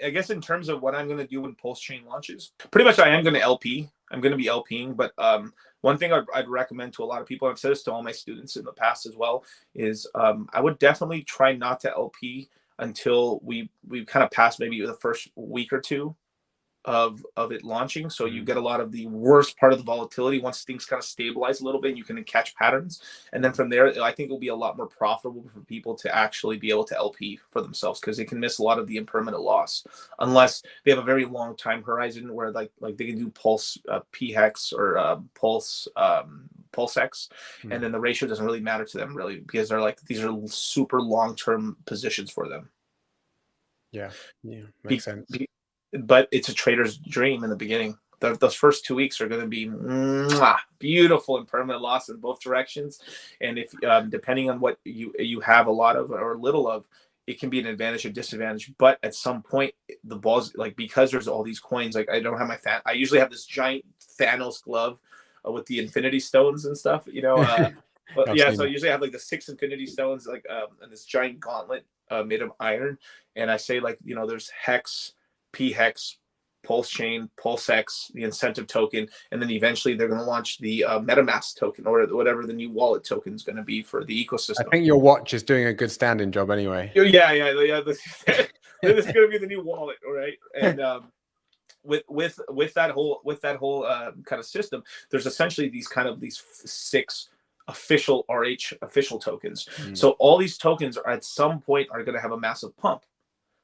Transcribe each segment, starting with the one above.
I guess in terms of what I'm going to do when PulseChain launches, pretty much I am going to LP. I'm going to be LPing, but one thing I'd recommend to a lot of people, I've said this to all my students in the past as well, is I would definitely try not to LP until we kind of pass maybe the first week or two of it launching. So you get a lot of the worst part of the volatility once things kind of stabilize a little bit and you can catch patterns. And then from there, I think it'll be a lot more profitable for people to actually be able to LP for themselves, because they can miss a lot of the impermanent loss unless they have a very long time horizon where like they can do Pulse P-Hex or PulseX, and then the ratio doesn't really matter to them really, because they're like, these are super long-term positions for them. Yeah, makes sense. But it's a trader's dream in the beginning. Those first 2 weeks are going to be beautiful and permanent loss in both directions. And if depending on what you have a lot of or little of, it can be an advantage or disadvantage. But at some point, the balls, like, because there's all these coins, like I don't have I usually have this giant Thanos glove with the infinity stones and stuff, you know. But yeah, so I usually have like the 6 infinity stones, like and this giant gauntlet made of iron. And I say, like, you know, there's Hex, P-Hex, PulseChain, PulseX, the incentive token, and then eventually they're going to launch the MetaMask token, or whatever the new wallet token is going to be for the ecosystem. I think your watch is doing a good standing job anyway. Yeah. This is going to be the new wallet, all right? And with that whole kind of system, there's essentially these 6 official RH official tokens. So all these tokens are at some point are going to have a massive pump.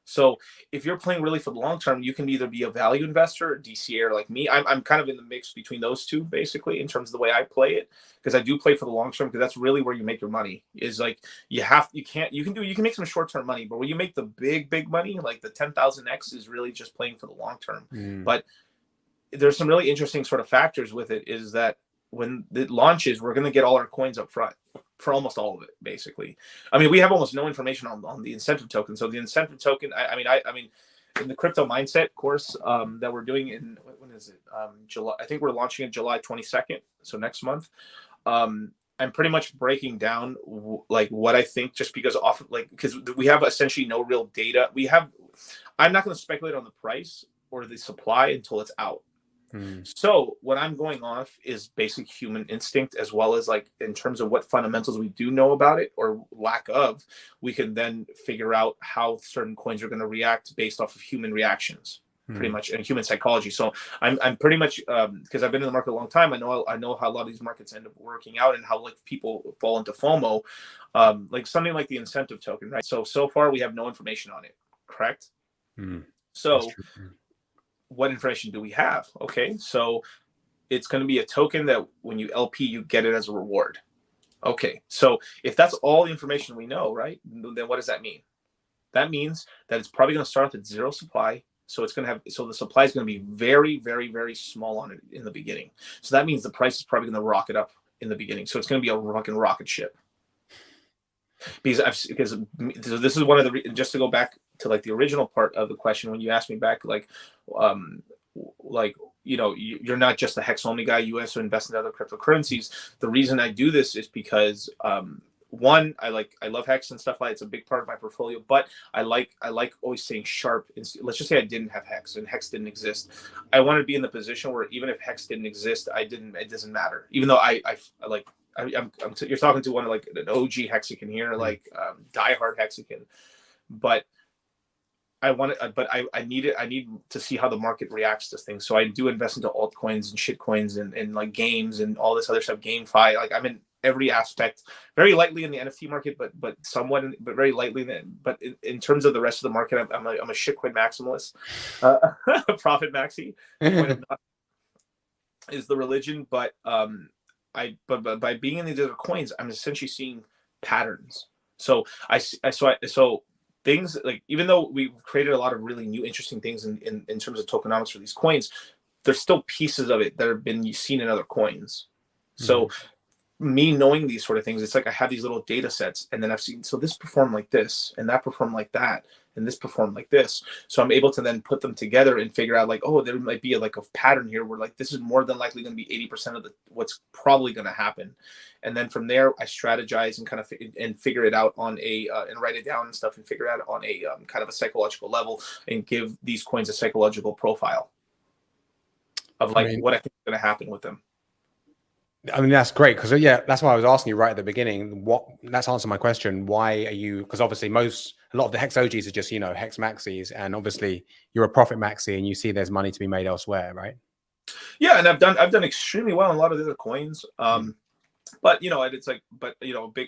So if you're playing really for the long term, you can either be a value investor or DCA like me. I'm kind of in the mix between those two, basically, in terms of the way I play it, because I do play for the long term, because that's really where you make your money. Is like you can make some short-term money, but when you make the big money, like the 10,000x, is really just playing for the long term. But there's some really interesting sort of factors with it, is that when it launches, we're going to get all our coins up front for almost all of it, basically. I mean, we have almost no information on the incentive token. So the incentive token, I mean, in the crypto mindset course that we're doing in, when is it? July. I think we're launching it July 22nd. So next month. I'm pretty much breaking down like what I think, just because because we have essentially no real data. I'm not going to speculate on the price or the supply until it's out. So what I'm going off is basic human instinct, as well as like in terms of what fundamentals we do know about it or lack of. We can then figure out how certain coins are going to react based off of human reactions, pretty much, and human psychology. So I'm pretty much, because I've been in the market a long time, I know how a lot of these markets end up working out, and how like people fall into FOMO, like something like the incentive token, right? So far we have no information on it, correct? So what information do we have? Okay, so it's going to be a token that when you LP, you get it as a reward. Okay, so if that's all the information we know, right, then what does that mean? That means that it's probably going to start at 0 supply. So the supply is going to be very, very, very small on it in the beginning. So that means the price is probably going to rocket up in the beginning. So it's going to be a fucking rocket ship. Because this is one of the, just to go back to like the original part of the question, when you asked me back, like you know, you're not just a Hex only guy, you also invest in other cryptocurrencies. The reason I do this is because one, I love Hex and stuff like that. It's a big part of my portfolio, but I like always staying sharp. Let's just say I didn't have Hex and Hex didn't exist. I want to be in the position where even if Hex didn't exist, it doesn't matter. Even though you're talking to one of like an OG Hexican here, like diehard Hexican, but I need to see how the market reacts to things. So I do invest into altcoins and shitcoins and like games and all this other stuff, GameFi. Like I'm in every aspect, very lightly in the NFT market, but somewhat, but very lightly. But in terms of the rest of the market, I'm a shitcoin maximalist, profit maxi. Is the religion, but by being in these other coins, I'm essentially seeing patterns. So so things like, even though we've created a lot of really new interesting things in terms of tokenomics for these coins, there's still pieces of it that have been seen in other coins. So me knowing these sort of things, it's like I have these little data sets, and then I've seen, so this performed like this and that performed like that. and this performed like this. So I'm able to then put them together and figure out like, oh, there might be like a pattern here where like this is more than likely going to be 80% of the what's probably going to happen. And then from there I strategize and kind of and figure it out on a and write it down and stuff and figure it out on a kind of a psychological level and give these coins a psychological profile of I like mean, what I think is going to happen with them. that's great because yeah, that's why I was asking you right at the beginning. What that's answered my question. Why are you? Because obviously, a lot of the hex OGs are just hex maxis, and obviously you're a profit maxi, and you see there's money to be made elsewhere, right? Yeah, and I've done extremely well in a lot of the other coins. Mm. But it's like, but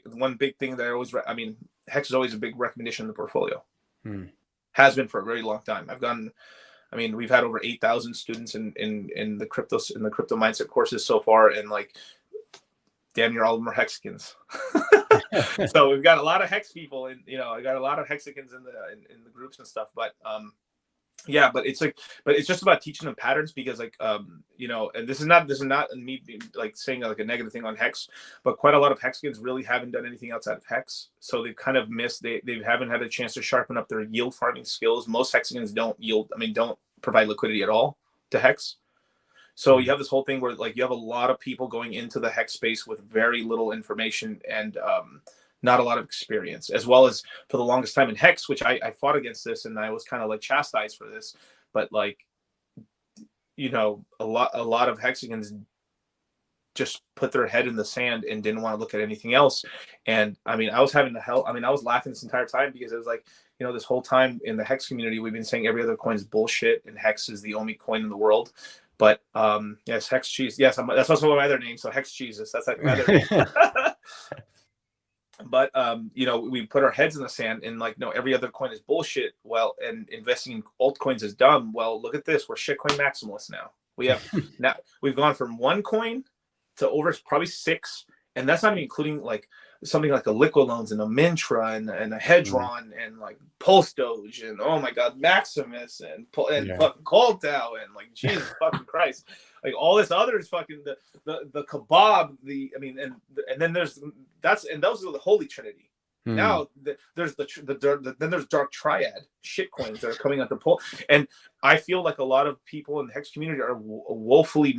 one big thing that I always, I mean, hex is always a big recommendation in the portfolio. Mm. Has been for a very long time. I mean, we've had over 8,000 students in the crypto mindset courses so far, and like damn near all of them are hexicans. So we've got a lot of hex people, and I got a lot of hexicans in the groups and stuff. But yeah, but it's just about teaching them patterns because like and this is not me being, like saying like a negative thing on hex, but quite a lot of hexicans really haven't done anything outside of hex, so they've kind of missed, they haven't had a chance to sharpen up their yield farming skills. Most hexicans don't provide liquidity at all to hex. So you have this whole thing where like you have a lot of people going into the hex space with very little information and not a lot of experience, as well as for the longest time in hex, which I fought against this and I was kind of like chastised for this, but like a lot of hexagons just put their head in the sand and didn't want to look at anything else. And I mean, I was laughing this entire time because it was like, this whole time in the hex community, we've been saying every other coin is bullshit and hex is the only coin in the world. But yes, hex cheese. Yes, that's also my other name. So hex Jesus. That's like my other name. But we put our heads in the sand and like, no, every other coin is bullshit. Well, and investing in altcoins is dumb. Well, look at this. We're shitcoin maximalists now. We've gone from one coin to over probably 6, and that's not even including like something like a Liquid Loans and a Mintra and a Hedron and like Pulse Doge and oh my god, Maximus and fucking Coltao and like Jesus fucking Christ, like all this other is fucking the kebab, and then those are the holy trinity. Now there's then there's dark triad shit coins that are coming out the pole, and I feel like a lot of people in the hex community are woefully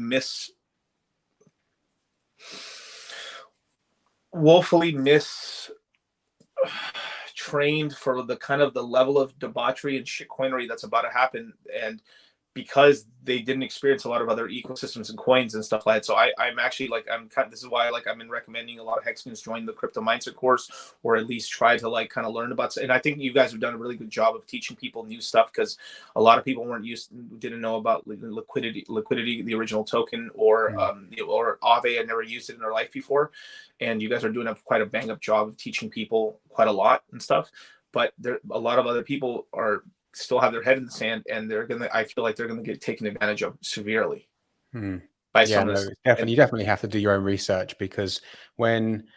trained for the kind of the level of debauchery and shitcoinery that's about to happen, and because they didn't experience a lot of other ecosystems and coins and stuff like that. So I'm actually like, this is why like I've been recommending a lot of hexagons join the crypto mindset course, or at least try to like kind of learn about. And I think you guys have done a really good job of teaching people new stuff, because a lot of people didn't know about liquidity, the original token, or or Aave had never used it in their life before. And you guys are doing quite a bang up job of teaching people quite a lot and stuff. But a lot of other people still have their head in the sand, and I feel like they're gonna get taken advantage of severely by some of this. You definitely have to do your own research, because when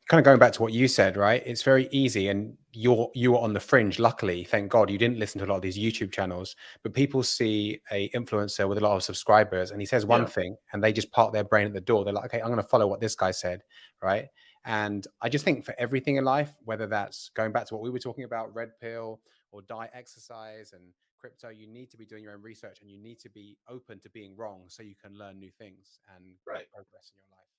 kind of going back to what you said, right, it's very easy, and you were on the fringe. Luckily, thank God, you didn't listen to a lot of these YouTube channels, but people see a influencer with a lot of subscribers and he says one thing and they just park their brain at the door. They're like, okay, I'm going to follow what this guy said, right? And I just think for everything in life, whether that's going back to what we were talking about, red pill or diet, exercise and crypto, you need to be doing your own research, and you need to be open to being wrong so you can learn new things and make progress in your life.